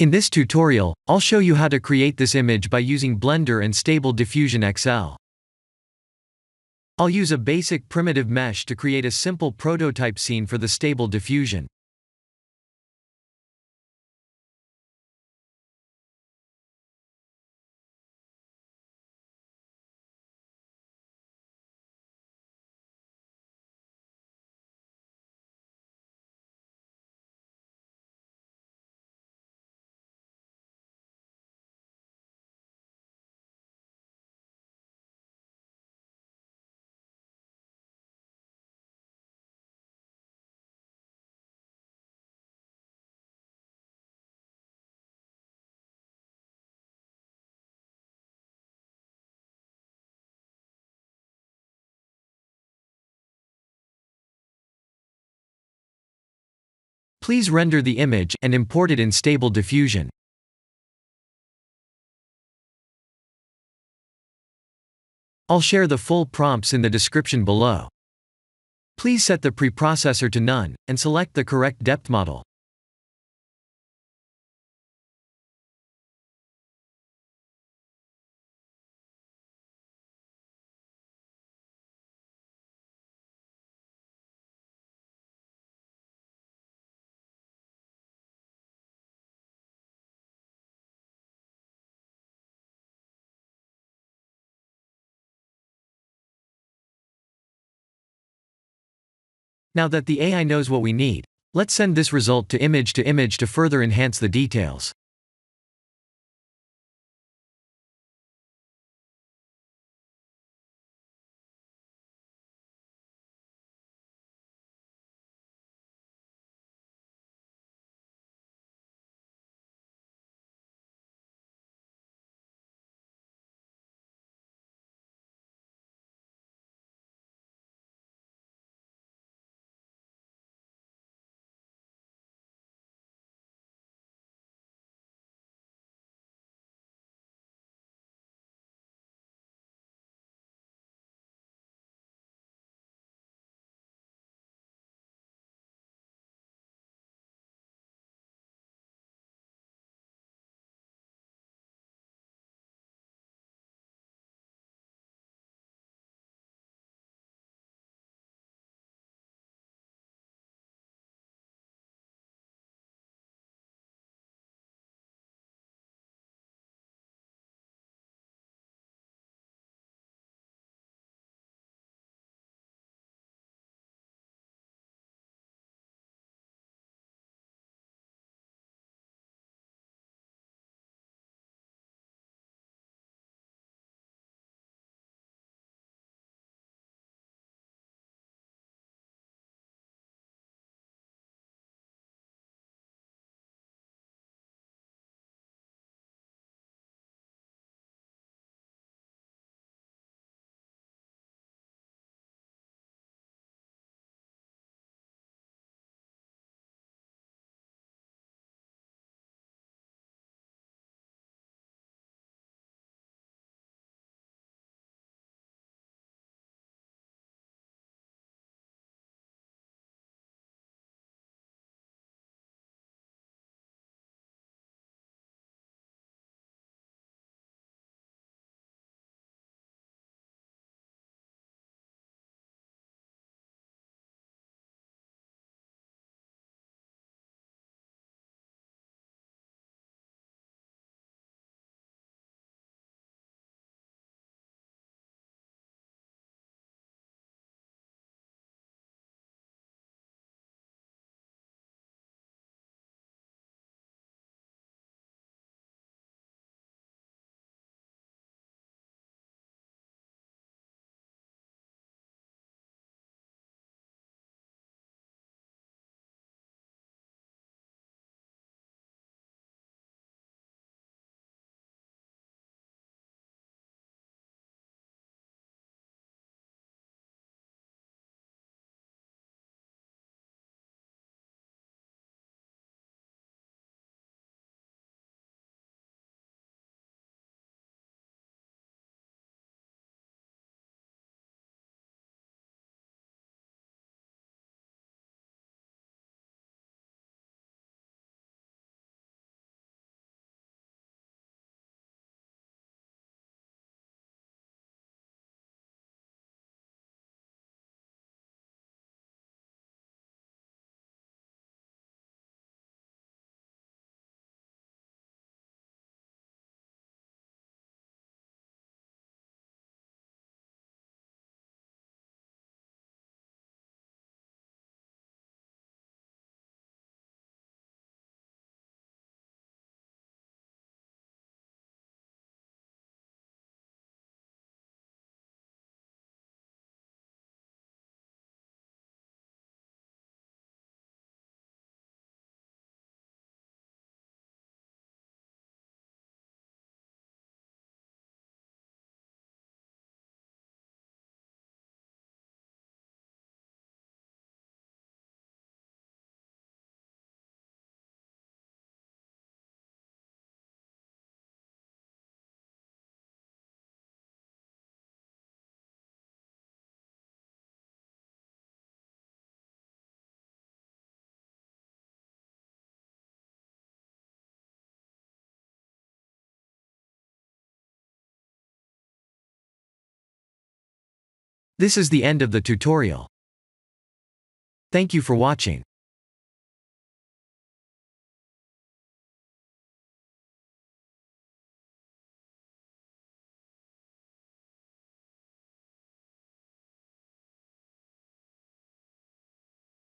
In this tutorial, I'll show you how to create this image by using Blender and Stable Diffusion XL. I'll use a basic primitive mesh to create a simple prototype scene for the Stable Diffusion. Please render the image and import it in Stable Diffusion. I'll share the full prompts in the description below. Please set the preprocessor to none, and select the correct depth model. Now that the AI knows what we need, let's send this result to image to further enhance the details. This is the end of the tutorial. Thank you for watching.